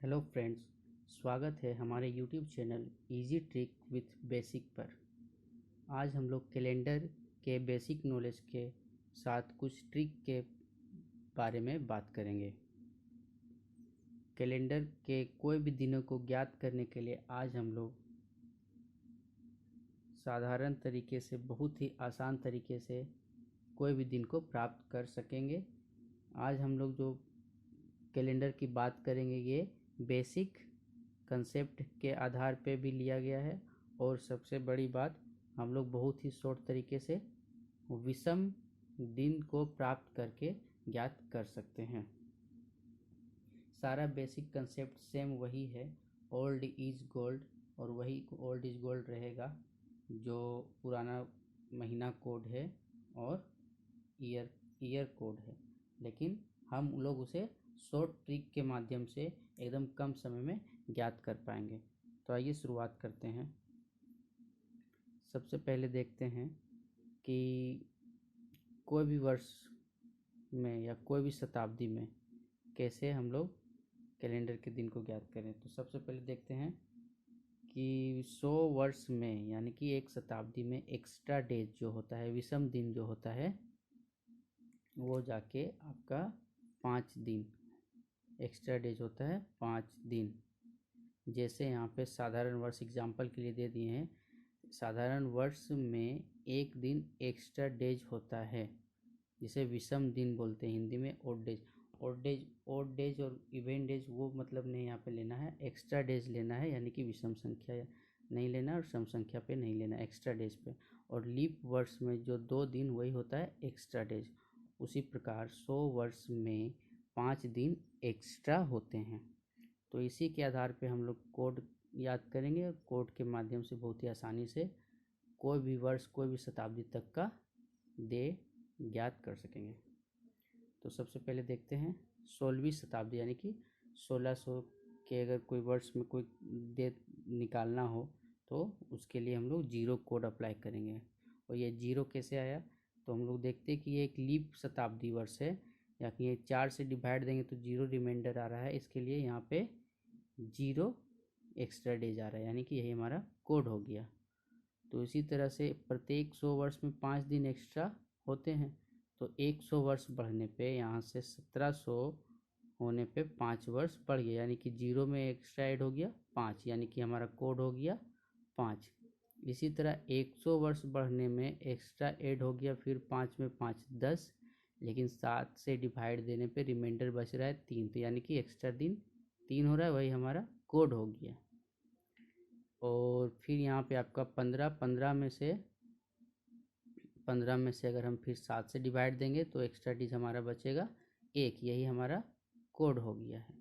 Hello friends, स्वागत है हमारे YouTube channel easy trick with basic पर। आज हम लोग कैलेंडर के बेसिक नॉलेज के साथ कुछ ट्रिक के बारे में बात करेंगे। कैलेंडर के कोई भी दिनों को ज्ञात करने के लिए आज हम लोग साधारण तरीके से, बहुत ही आसान तरीके से कोई भी दिन को प्राप्त कर सकेंगे। आज हम लोग जो कैलेंडर की बात करेंगे ये बेसिक कंसेप्ट के आधार पे भी लिया गया है, और सबसे बड़ी बात, हम लोग बहुत ही शॉर्ट तरीके से विषम दिन को प्राप्त करके ज्ञात कर सकते हैं। सारा बेसिक कंसेप्ट सेम वही है, ओल्ड इज गोल्ड, और वही ओल्ड इज गोल्ड रहेगा जो पुराना महीना कोड है और ईयर कोड है, लेकिन हम लोग उसे शॉर्ट ट्रिक के माध्यम से एकदम कम समय में ज्ञात कर पाएंगे। तो आइए शुरुआत करते हैं। सबसे पहले देखते हैं कि कोई भी वर्ष में या कोई भी शताब्दी में कैसे हम लोग कैलेंडर के दिन को ज्ञात करें। तो सबसे पहले देखते हैं कि 100 वर्ष में, यानी कि एक शताब्दी में एक्स्ट्रा डेज जो होता है, विषम दिन जो होता है, वो जाके आपका 5 दिन एक्स्ट्रा डेज होता है, 5 दिन। जैसे यहाँ पे साधारण वर्ष एग्जाम्पल के लिए दे दिए हैं। साधारण वर्ष में एक दिन एक्स्ट्रा डेज होता है, जिसे विषम दिन बोलते हैं हिंदी में। ओड डेज और इवेंट डेज वो मतलब नहीं यहाँ पे लेना है, एक्स्ट्रा डेज लेना है, यानी कि विषम संख्या नहीं लेना और सम संख्या पे नहीं लेना, एक्स्ट्रा डेज पे। और लीप वर्ष में जो 2 दिन वही होता है एक्स्ट्रा डेज। उसी प्रकार 100 वर्ष में 5 दिन एक्स्ट्रा होते हैं। तो इसी के आधार पे हम लोग कोड याद करेंगे, और कोड के माध्यम से बहुत ही आसानी से कोई भी वर्ष, कोई भी शताब्दी तक का डे ज्ञात कर सकेंगे। तो सबसे पहले देखते हैं 16वीं शताब्दी, यानी कि 1600 के अगर कोई वर्ष में कोई डे निकालना हो तो उसके लिए हम लोग जीरो कोड अप्लाई करेंगे। और ये जीरो कैसे आया, तो हम लोग देखते हैं कि ये एक लीप शताब्दी वर्ष है, या कि ये 4 से डिवाइड देंगे तो जीरो रिमाइंडर आ रहा है, इसके लिए यहाँ पे जीरो एक्स्ट्रा डेज आ रहा है, यानी कि यही हमारा कोड हो गया। तो इसी तरह से प्रत्येक 100 वर्ष में 5 दिन एक्स्ट्रा होते हैं, तो 100 वर्ष बढ़ने पे यहाँ से 1700 होने पे 5 वर्ष बढ़ गया, यानी कि जीरो में एक्स्ट्रा ऐड हो गया 5, यानी कि हमारा कोड हो गया 5। इसी तरह 100 वर्ष बढ़ने में एक्स्ट्रा ऐड हो गया, फिर 5 में 5 10, लेकिन 7 से डिवाइड देने पे रिमाइंडर बच रहा है 3, तो यानी कि एक्स्ट्रा दिन 3 हो रहा है, वही हमारा कोड हो गया। और फिर यहाँ पे आपका 15 में से अगर हम फिर 7 से डिवाइड देंगे तो एक्स्ट्रा डिज हमारा बचेगा 1, यही हमारा कोड हो गया है।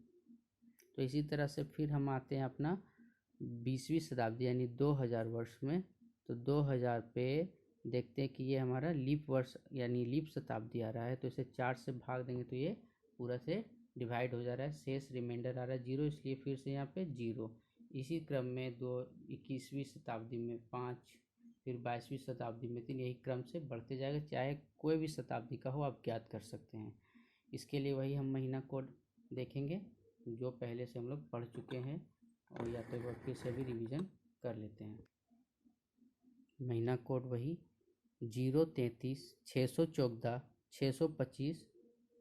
तो इसी तरह से फिर हम आते हैं अपना 20वीं शताब्दी, यानी 2000 वर्ष में। तो 2000 पे देखते हैं कि ये हमारा लीप वर्ष यानी लीप शताब्दी आ रहा है, तो इसे 4 से भाग देंगे तो ये पूरा से डिवाइड हो जा रहा है, शेष रिमाइंडर आ रहा है जीरो, इसलिए फिर से यहाँ पे जीरो। इसी क्रम में 21वीं शताब्दी में 5, फिर 22वीं शताब्दी में 3, यही क्रम से बढ़ते जाएगा, चाहे कोई भी शताब्दी का हो आप ज्ञात कर सकते हैं। इसके लिए वही हम महीना कोड देखेंगे जो पहले से हम लोग पढ़ चुके हैं, और या तो एक बार फिर से भी रिवीजन कर लेते हैं। महीना कोड वही 033 614 625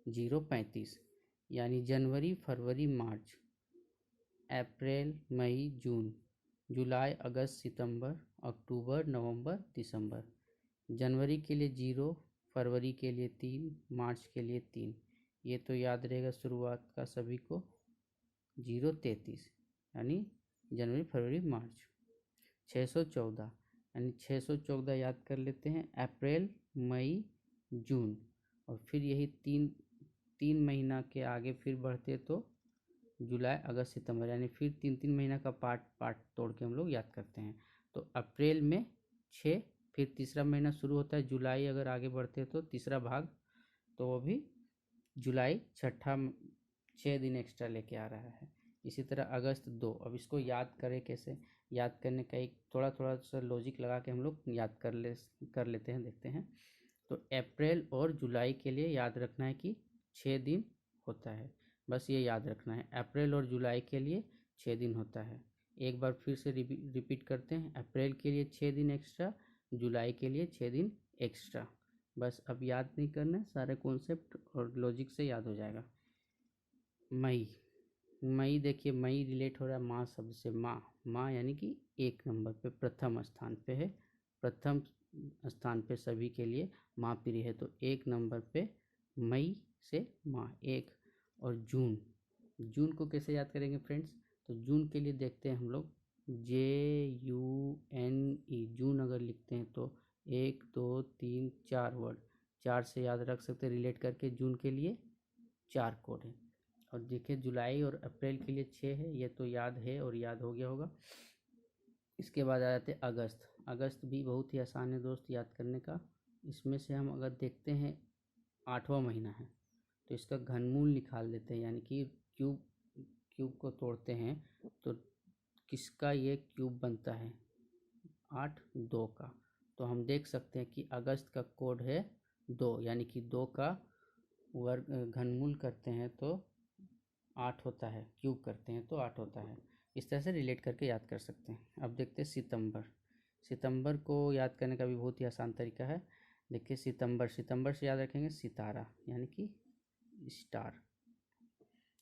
035, यानी जनवरी, फरवरी, मार्च, अप्रैल, मई, जून, जुलाई, अगस्त, सितंबर, अक्टूबर, नवंबर, दिसंबर। जनवरी के लिए 0, फरवरी के लिए 3, मार्च के लिए 3। ये तो याद रहेगा शुरुआत का सभी को, 033 यानी जनवरी, फरवरी, मार्च। 614 यानी 614 याद कर लेते हैं, अप्रैल, मई, जून। और फिर यही तीन महीना के आगे फिर बढ़ते तो जुलाई, अगस्त, सितंबर, यानी फिर 3 महीना का पार्ट तोड़ के हम लोग याद करते हैं। तो अप्रैल में 6, फिर तीसरा महीना शुरू होता है जुलाई, अगर आगे बढ़ते तो तीसरा भाग, तो वो भी जुलाई, छठा 6 दिन एक्स्ट्रा लेके आ रहा है। इसी तरह अगस्त 2। अब इसको याद करें कैसे, याद करने का एक थोड़ा सा लॉजिक लगा के हम लोग याद कर लेते हैं, देखते हैं। तो अप्रैल और जुलाई के लिए याद रखना है कि 6 दिन होता है। बस ये याद रखना है। अप्रैल और जुलाई के लिए 6 दिन होता है। एक बार फिर से रिपीट करते हैं, अप्रैल के लिए 6 दिन एक्स्ट्रा, जुलाई के लिए 6 दिन एक्स्ट्रा। बस अब याद नहीं करना है, सारे कॉन्सेप्ट और लॉजिक से याद हो जाएगा। मई, मई देखिए, मई रिलेट हो रहा है माँ शब्द से। माँ, माँ यानी कि 1 नंबर पे प्रथम स्थान पे है, प्रथम स्थान पे सभी के लिए माँ प्रिय है, तो 1 नंबर पे मई से माँ 1। और जून, जून को कैसे याद करेंगे फ्रेंड्स? तो जून के लिए देखते हैं हम लोग, JUNE, जून अगर लिखते हैं तो 1 2 3 4 वर्ड, 4 से याद रख सकते हैं रिलेट करके। जून के लिए 4 कोड है। और देखिए जुलाई और अप्रैल के लिए 6 है, ये तो याद है और याद हो गया होगा। इसके बाद आ जाते हैं अगस्त। अगस्त भी बहुत ही आसान है दोस्त याद करने का। इसमें से हम अगर देखते हैं 8वां महीना है, तो इसका घनमूल निकाल लेते हैं, यानी कि क्यूब, क्यूब को तोड़ते हैं तो किसका ये क्यूब बनता है? 8 2 का। तो हम देख सकते हैं कि अगस्त का कोड है 2, यानी कि 2 का वर्ग घनमूल करते हैं तो 8 होता है, क्यूब करते हैं तो 8 होता है। इस तरह से रिलेट करके याद कर सकते हैं। अब देखते हैं सितंबर। सितंबर को याद करने का भी बहुत ही आसान तरीका है। देखिए सितंबर, सितंबर से याद रखेंगे सितारा, यानी कि स्टार,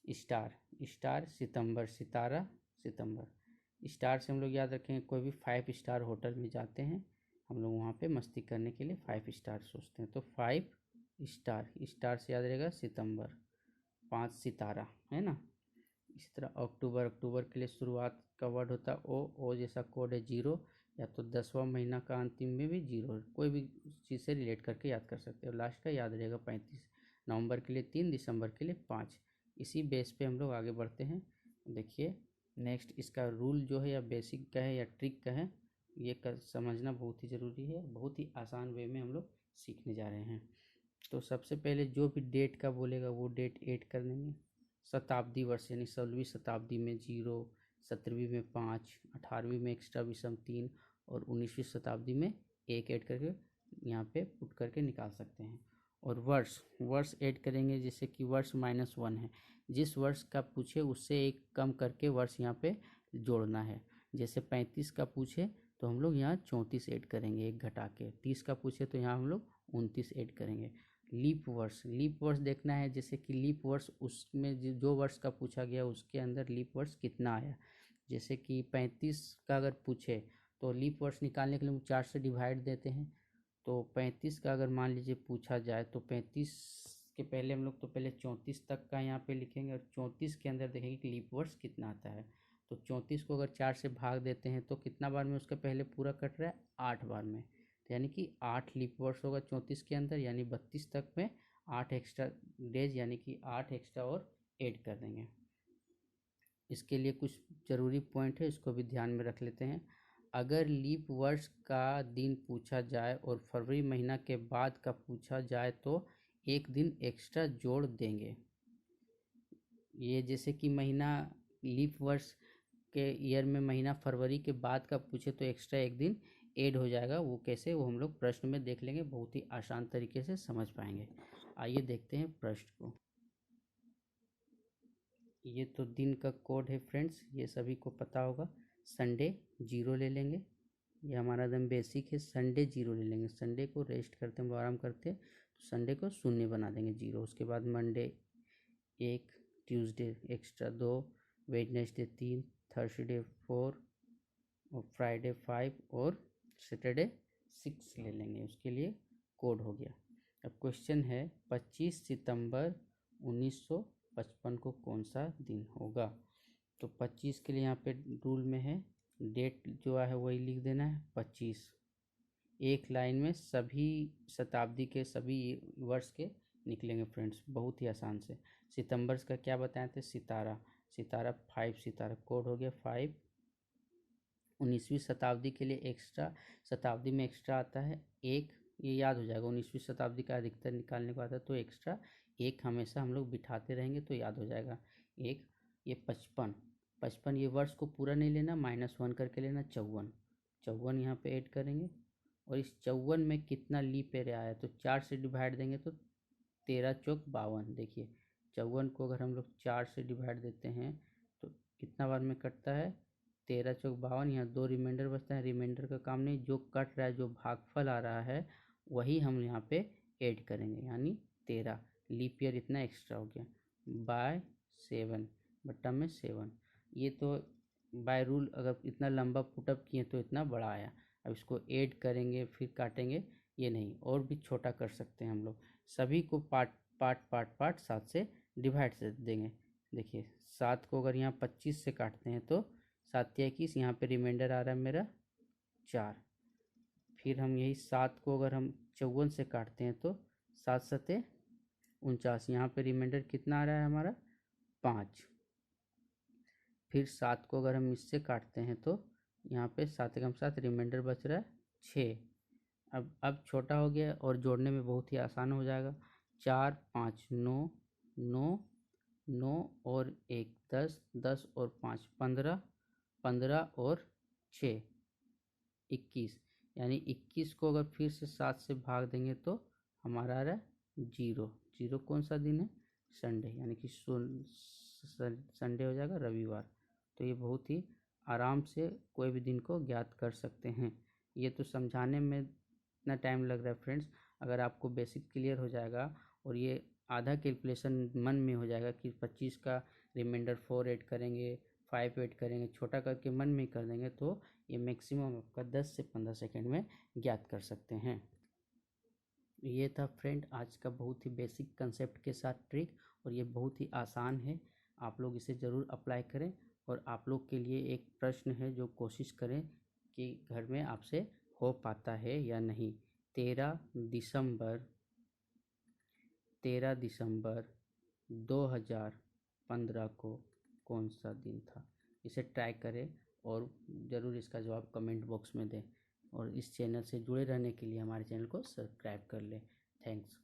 स्टार, स्टार सितंबर, सितारा सितंबर। स्टार से हम लोग याद रखेंगे, कोई भी 5 स्टार होटल में जाते हैं हम लोग, वहाँ पे मस्ती करने के लिए 5 स्टार सोचते हैं, तो 5 स्टार, स्टार से याद रहेगा सितंबर, 5 सितारा, है ना। इसी तरह अक्टूबर, अक्टूबर के लिए शुरुआत का वर्ड होता है ओ जैसा कोड है 0, या तो 10वां महीना का अंतिम में भी 0, कोई भी चीज़ से रिलेट करके याद कर सकते हो। लास्ट का याद रहेगा 35, नवंबर के लिए 3, दिसंबर के लिए 5। इसी बेस पे हम लोग आगे बढ़ते हैं। देखिए नेक्स्ट, इसका रूल जो है या बेसिक का है या ट्रिक का है, ये समझना बहुत ही ज़रूरी है। बहुत ही आसान वे में हम लोग सीखने जा रहे हैं। तो सबसे पहले जो भी डेट का बोलेगा वो डेट ऐड कर देंगे। शताब्दी वर्ष यानी 16वीं शताब्दी में 0, 17वीं में 5, 18वीं में एक्स्ट्रा विषम 3 और 19वीं शताब्दी में 1 ऐड करके यहाँ पे पुट करके निकाल सकते हैं। और वर्ष, वर्ष ऐड करेंगे, जैसे कि वर्ष -1 है, जिस वर्ष का पूछे उससे 1 कम करके वर्ष यहाँ पे जोड़ना है। जैसे 35 का पूछे तो हम लोग यहाँ 34 ऐड करेंगे 1 घटा के, 30 का पूछे तो यहाँ हम लोग 29 ऐड करेंगे। लीप वर्ष, लीप वर्ष देखना है, जैसे कि लीप वर्ष उसमें जो वर्ष का पूछा गया उसके अंदर लीप वर्ष कितना आया। जैसे कि 35 का अगर पूछे तो लीप वर्ष निकालने के लिए हम 4 से डिवाइड देते हैं। तो 35 का अगर मान लीजिए पूछा जाए तो 35 के पहले हम लोग तो पहले 34 तक का यहाँ पे लिखेंगे, और 34 के अंदर देखेंगे कि लीप वर्ष कितना आता है। तो 34 को अगर 4 से भाग देते हैं तो कितना बार में उसका पहले पूरा कट रहा है? 8 बार में, यानी कि 8 लीप वर्ष होगा 34 के अंदर, यानी 32 तक में 8 एक्स्ट्रा डेज, यानी कि 8 एक्स्ट्रा और ऐड कर देंगे। इसके लिए कुछ ज़रूरी पॉइंट है, इसको भी ध्यान में रख लेते हैं। अगर लीप वर्ष का दिन पूछा जाए और फरवरी महीना के बाद का पूछा जाए तो 1 दिन एक्स्ट्रा जोड़ देंगे। ये जैसे कि महीना लीप वर्ष के ईयर में महीना फरवरी के बाद का पूछे तो एक्स्ट्रा 1 दिन ऐड हो जाएगा। वो कैसे, वो हम लोग प्रश्न में देख लेंगे, बहुत ही आसान तरीके से समझ पाएंगे। आइए देखते हैं प्रश्न को। ये तो दिन का कोड है फ्रेंड्स, ये सभी को पता होगा। संडे 0 ले लेंगे, ये हमारा एकदम बेसिक है। संडे 0 ले लेंगे, संडे को रेस्ट करते हैं, आराम करते हैं, तो संडे को 0 बना देंगे 0। उसके बाद Monday 1, Tuesday extra 2, Wednesday 3, Thursday 4 और फ्राइडे 5 और सैटरडे 6 ले लेंगे। उसके लिए कोड हो गया। अब क्वेश्चन है 25 सितंबर 1955 को कौन सा दिन होगा? तो 25 के लिए यहाँ पे रूल में है, डेट जो है वही लिख देना है 25, एक लाइन में सभी शताब्दी के सभी वर्ष के निकलेंगे फ्रेंड्स, बहुत ही आसान से। सितंबर का क्या बताए थे? सितारा, सितारा 5 सितारा, कोड हो गया 5। 19वीं शताब्दी के लिए एक्स्ट्रा, शताब्दी में एक्स्ट्रा आता है 1, ये याद हो जाएगा। 19वीं शताब्दी का अधिकतर निकालने को आता है तो एक्स्ट्रा 1 हमेशा हम लोग बिठाते रहेंगे तो याद हो जाएगा 1। ये 55, 55 ये वर्ष को पूरा नहीं लेना, -1 करके लेना। 54, 54 यहाँ पे ऐड करेंगे। और इस 54 में कितना लीप ईयर आया तो 4 से डिवाइड देंगे तो 13 चौक 52। देखिए 54 को अगर हम लोग 4 से डिवाइड देते हैं तो कितना बार में कटता है, 13 चौक 52। यहाँ 2 रिमाइंडर बचता है, रिमाइंडर का काम नहीं, जो कट रहा है, जो भागफल आ रहा है वही हम यहाँ पे ऐड करेंगे, यानी 13। लीप ईयर इतना एक्स्ट्रा हो गया, बाय 7 बट्टा में 7। ये तो बाय रूल अगर इतना लंबा पुटअप किए तो इतना बड़ा आया। अब इसको ऐड करेंगे फिर काटेंगे, ये नहीं, और भी छोटा कर सकते हैं हम लोग। सभी को पार्ट पार्ट पार्ट पार्ट 7 से डिवाइड से देंगे। देखिए 7 को अगर यहाँ 25 से काटते हैं तो 7 या 21, यहाँ पे रिमाइंडर आ रहा है मेरा 4। फिर हम यही 7 को अगर हम 54 से काटते हैं तो 7 सते 49, यहाँ पे रिमाइंडर कितना आ रहा है हमारा 5। फिर 7 को अगर हम इससे काटते हैं तो यहाँ पे 7 एकम 7, रिमाइंडर बच रहा है 6। अब छोटा हो गया और जोड़ने में बहुत ही आसान हो जाएगा। 4 5 9 9 9 और 1 10, 10 और 5 15, 15 और 6 21, यानी 21 को अगर फिर से 7 से भाग देंगे तो हमारा आ रहा है 0। 0 कौन सा दिन है, संडे, यानी कि संडे हो जाएगा, रविवार। तो ये बहुत ही आराम से कोई भी दिन को ज्ञात कर सकते हैं। ये तो समझाने में इतना टाइम लग रहा है फ्रेंड्स, अगर आपको बेसिक क्लियर हो जाएगा और ये आधा कैलकुलेशन मन में हो जाएगा कि 25 का रिमाइंडर 4 ऐड करेंगे, 5 ऐड करेंगे, छोटा करके मन में कर देंगे तो ये मैक्सिमम आपका 10 से 15 सेकंड में ज्ञात कर सकते हैं। ये था फ्रेंड आज का बहुत ही बेसिक कंसेप्ट के साथ ट्रिक, और ये बहुत ही आसान है, आप लोग इसे ज़रूर अप्लाई करें। और आप लोग के लिए एक प्रश्न है जो कोशिश करें कि घर में आपसे हो पाता है या नहीं। 13 दिसंबर 2015 को कौन सा दिन था, इसे ट्राई करें और ज़रूर इसका जवाब कमेंट बॉक्स में दें। और इस चैनल से जुड़े रहने के लिए हमारे चैनल को सब्सक्राइब कर लें। थैंक्स।